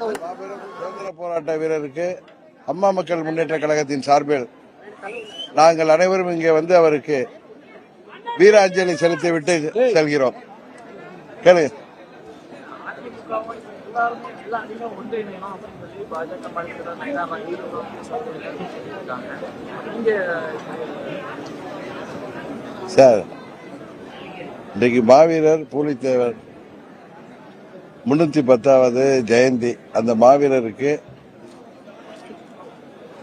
சுதந்திர போராட்ட வீரருக்கு அம்மா மக்கள் முன்னேற்ற கழகத்தின் சார்பில் நாங்கள் அனைவரும் இங்கே வந்து அவருக்கு வீராஞ்சலி செலுத்திவிட்டு செல்கிறோம். கேளு. சார், இன்றைக்கு மாவீரர் பூலித்தேவர் 310வது ஜெயந்தி. அந்த மாவீரருக்கு,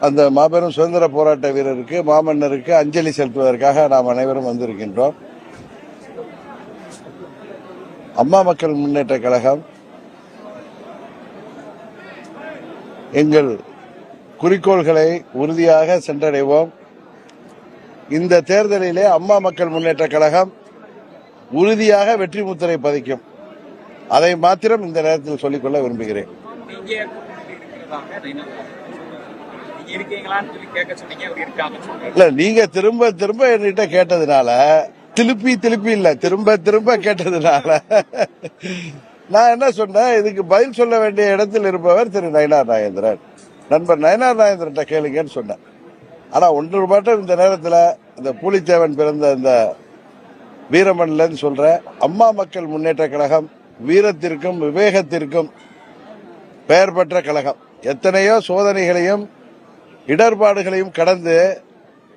அந்த மாபெரும் சுதந்திர போராட்ட வீரருக்கு, மாமன்னருக்கு அஞ்சலி செலுத்துவதற்காக நாம் அனைவரும் வந்திருக்கின்றோம். அம்மா மக்கள் முன்னேற்ற கழகம் எங்கள் குறிக்கோள்களை உறுதியாக சென்றடைவோம். இந்த தேர்தலிலே அம்மா மக்கள் முன்னேற்ற கழகம் உறுதியாக வெற்றி முத்திரை பதிக்கும். அதை மாத்திரம் இந்த நேரத்தில் சொல்லிக்கொள்ள விரும்புகிறேன். இல்ல, நீங்க திரும்ப திரும்ப என்கிட்ட கேட்டதுனால, திருப்பி இல்ல, திரும்ப கேட்டதுனால நான் என்ன சொன்னேன், இதுக்கு பதில் சொல்ல வேண்டிய இடத்தில் இருப்பவர் திரு நயினார் நாகேந்திரன், நண்பர் நயினார் நாகேந்திரன் கேளுங்கன்னு சொன்னேன். ஆனா ஒன்று மட்டும் இந்த நேரத்தில், இந்த பூலித்தேவன் பிறந்த இந்த வீரமண்ல சொல்ற அம்மா மக்கள் முன்னேற்ற கழகம் வீரத்திற்கும் விவேகத்திற்கும் பெயர் பெற்ற கழகம். எத்தனையோ சோதனைகளையும் இடர்பாடுகளையும் கடந்து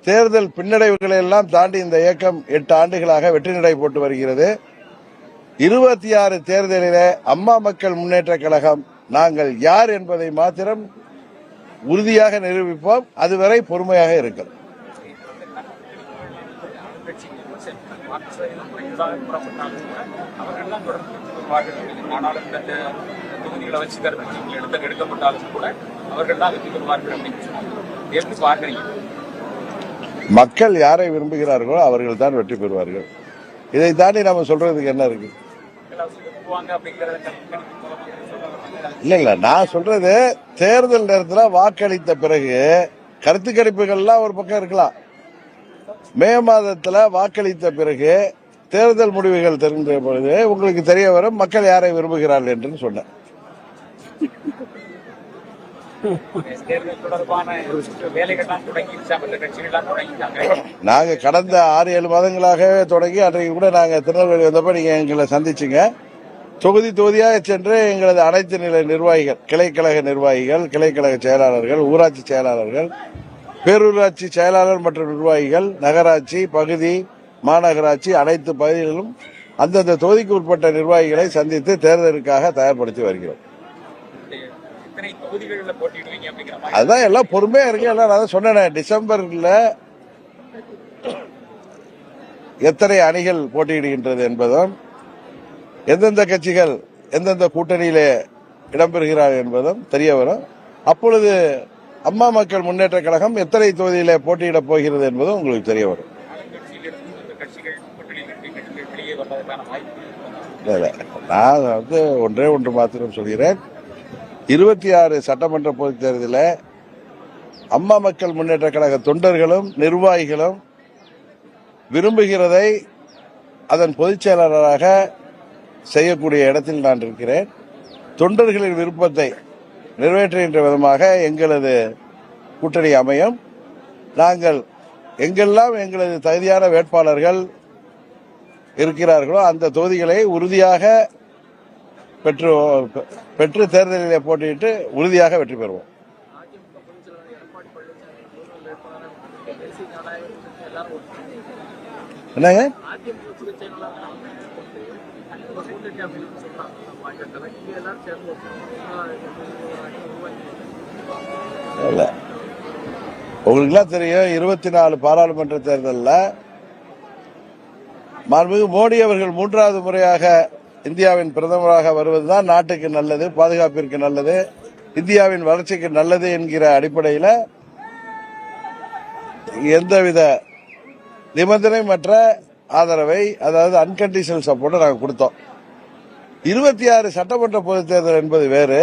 தேர்தல் பின்னடைவுகளை எல்லாம் தாண்டி இந்த இயக்கம் 8 ஆண்டுகளாக வெற்றி நடை போட்டு வருகிறது. 26 தேர்தலிலே அம்மா மக்கள் முன்னேற்ற கழகம் நாங்கள் யார் என்பதை மாத்திரம் உறுதியாக நிரூபிப்போம். அதுவரை பொறுமையாக இருக்கிறோம். மக்கள் யாரை விரும்புகிறார்களோ அவர்கள் தான் வெற்றி பெறுவார்கள். இதை தாண்டி நாம சொல்றதுக்கு என்ன இருக்கு? இல்ல, நான் சொல்றது தேர்தல் நேரத்தில் வாக்களித்த பிறகு கருத்து கணிப்புகள்லாம் ஒரு பக்கம் இருக்கலாம். மே மாதத்தில் வாக்களித்த பிறகு தேர்தல் முடிவுகள் தெரிந்த பொழுது உங்களுக்கு தெரிய வரும் மக்கள் யாரை விரும்புகிறார்கள் என்று சொன்னேன். நாங்க கடந்த 6-7 மாதங்களாகவே தொடங்கி அன்றைக்கு கூட நாங்க திருநெல்வேலி வந்தப்ப நீங்க எங்களை சந்திச்சுங்க. தொகுதியாக சென்று எங்களது அனைத்து நிலை நிர்வாகிகள், கிளைக்கழக நிர்வாகிகள், கிளைக்கழக செயலாளர்கள், ஊராட்சி செயலாளர்கள், பேரூராட்சி செயலாளர் மற்றும் நிர்வாகிகள், நகராட்சி, பகுதி, மாநகராட்சி அனைத்து பகுதிகளிலும் அந்தந்த தொகுதிக்கு உட்பட்ட நிர்வாகிகளை சந்தித்து தேர்தலுக்காக தயார்படுத்தி வருகிறோம். அதான் எல்லாம் பொறுமையா இருக்கு. எல்லாம் நான் சொன்னேன், டிசம்பர்ல எத்தனை அணிகள் போட்டியிடுகின்றது என்பதும், எந்தெந்த கட்சிகள் எந்தெந்த கூட்டணியிலே இடம்பெறுகிறார்கள் என்பதும் தெரிய வரும். அப்பொழுது அம்மா மக்கள் முன்னேற்ற கழகம் எத்தனை தொகுதியிலே போட்டியிடப் போகிறது என்பதும் உங்களுக்கு தெரிய வரும். நான் ஒன்றே ஒன்று மாத்திரம் சொல்கிறேன். 26 சட்டமன்ற பொதுத் தேர்தலில் அம்மா மக்கள் முன்னேற்ற கழக தொண்டர்களும் நிர்வாகிகளும் விரும்புகிறதை அதன் பொதுச் செயலாளராக செய்யக்கூடிய இடத்தில் நான் இருக்கிறேன். தொண்டர்களின் விருப்பத்தை நிறைவேற்றுகின்ற விதமாக எங்களது கூட்டணி அமையும். நாங்கள் எங்கெல்லாம் எங்களது தகுதியான வேட்பாளர்கள் இருக்கிறார்களோ அந்த தொகுதிகளை உறுதியாக பெற்று தேர்தலிலே போட்டியிட்டு உறுதியாக வெற்றி பெறுவோம். என்னங்க? இல்ல, உங்களுக்குலாம் தெரியும், 24 பாராளுமன்ற தேர்தலில் மாண்புமிகு மோடி அவர்கள் 3வது முறையாக இந்தியாவின் பிரதமராக வருவதுதான் நாட்டுக்கு நல்லது, பாதுகாப்பிற்கு நல்லது, இந்தியாவின் வளர்ச்சிக்கு நல்லது என்கிற அடிப்படையில் எந்தவித நிபந்தனைமற்ற ஆதரவை, அதாவது அன்கண்டிஷனல் சப்போர்ட் நாங்கள் கொடுத்தோம். 26 சட்டமன்ற பொதுத் தேர்தல் என்பது வேறு.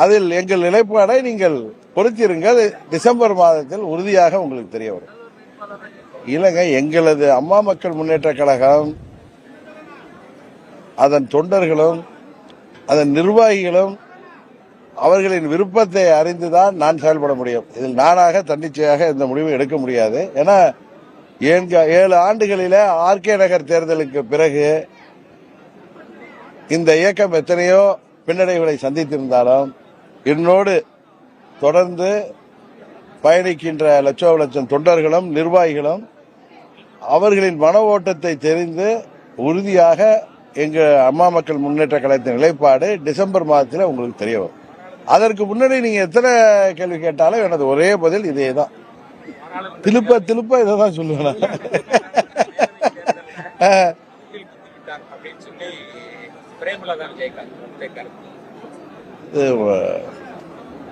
அதில் எங்கள் நிலைப்பாடை நீங்கள் பொறுத்திருங்கள். டிசம்பர் மாதத்தில் உறுதியாக உங்களுக்கு தெரிய வரும். இல்லைங்க, எங்களது அம்மா மக்கள் முன்னேற்ற கழகம், அதன் தொண்டர்களும், அதன் நிர்வாகிகளும் அவர்களின் விருப்பத்தை அறிந்துதான் நான் செயல்பட முடியும். இதில் நானாக தன்னிச்சையாக இந்த முடிவை எடுக்க முடியாது. ஏன்னா 7 ஆண்டுகளில ஆர்கே நகர் தேர்தலுக்கு பிறகு இந்த இயக்கம் எத்தனையோ பின்னடைவுகளை சந்தித்திருந்தாலும் என்னோடு தொடர்ந்து பயணிக்கின்ற லட்சம் தொண்டர்களும் நிர்வாகிகளும் அவர்களின் மன ஓட்டத்தை தெரிந்து உறுதியாக எங்க அம்மா மக்கள் முன்னேற்ற கழகத்தின் நிலைப்பாடு டிசம்பர் மாதத்தில் உங்களுக்கு தெரிய வரும். அதற்கு முன்னாடி நீங்க எத்தனை கேள்வி கேட்டாலும் எனது ஒரே பதில் இதேதான். திருப்ப இதான் சொல்லுவேன்.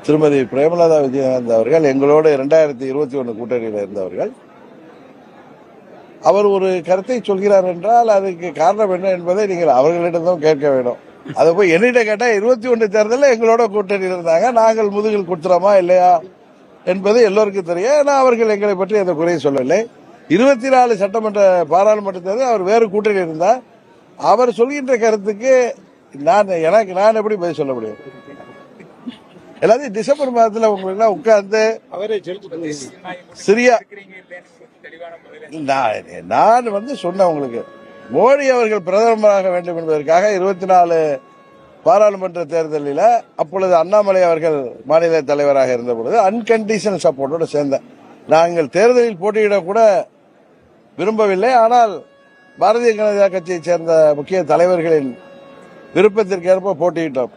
திருமதி பிரேமலதா விஜயகாந்த் அவர்கள் எங்களோடு 2021 கூட்டணியில் இருந்தவர்கள். அவர் ஒரு கருத்தை சொல்கிறார் என்றால் அதுக்கு காரணம் என்ன என்பதை நீங்கள் அவர்களிடம் கேட்க வேண்டும். அதை போய் என்னிட்ட கேட்டா 21 தேர்தலில் எங்களோட கூட்டணியில் இருந்தாங்க, நாங்கள் முதுகில் குத்துறோமா இல்லையா என்பது எல்லோருக்கும் தெரியும். ஏன்னா அவர்கள் எங்களை பற்றி எந்த குறையும் சொல்லவில்லை. 24 சட்டமன்ற பாராளுமன்ற தேர்தல் அவர் வேறு கூட்டணியில் இருந்தார். அவர் சொல்கின்ற கருத்துக்கு நான் எப்படி பதில் சொல்ல முடியும்? எல்லாத்தையும் டிசம்பர் மாதத்தில் உங்களுக்கு உட்கார்ந்து சிரியா நான் சொன்னேன் உங்களுக்கு, மோடி அவர்கள் பிரதமராக வேண்டும் என்பதற்காக 24 பாராளுமன்ற தேர்தலில் அப்பொழுது அண்ணாமலை அவர்கள் மாநில தலைவராக இருந்த பொழுது அன்கண்டிஷனல் சப்போர்ட்டோடு சேர்ந்தேன். நாங்கள் தேர்தலில் போட்டியிட கூட விரும்பவில்லை. ஆனால் பாரதிய ஜனதா கட்சியைச் சேர்ந்த முக்கிய தலைவர்களின் விருப்பத்திற்கேற்ப போட்டியிட்டோம்.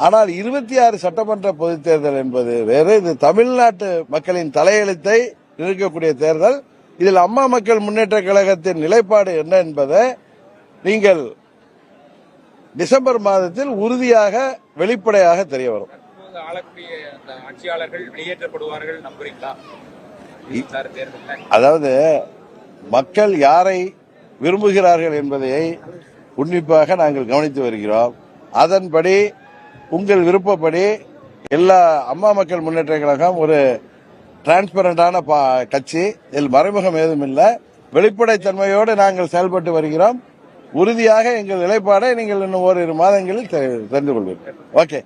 ஆனால் 26 சட்டமன்ற பொதுத் தேர்தல் என்பது வேறு. இது தமிழ்நாட்டு மக்களின் தலையெழுத்தை இருக்கக்கூடிய தேர்தல். இதில் அம்மா மக்கள் முன்னேற்ற கழகத்தின் நிலைப்பாடு என்ன என்பதை நீங்கள் டிசம்பர் மாதத்தில் உறுதியாக வெளிப்படையாக தெரிய வரும். அதாவது மக்கள் யாரை விரும்புகிறார்கள் என்பதை உன்னிப்பாக நாங்கள் கவனித்து வருகிறோம். அதன்படி உங்கள் விருப்பப்படி எல்லா அம்மா மக்கள் முன்னேற்ற கழகம் ஒரு டிரான்ஸ்பரண்டான கட்சி, இதில் மறைமுகம் ஏதும் இல்லை, வெளிப்படைத்தன்மையோடு நாங்கள் செயல்பட்டு வருகிறோம். உறுதியாக எங்கள் நிலைப்பாடை நீங்கள் இன்னும் 1-2 மாதங்களில் தெரிந்து கொள்வீர்கள். ஓகே.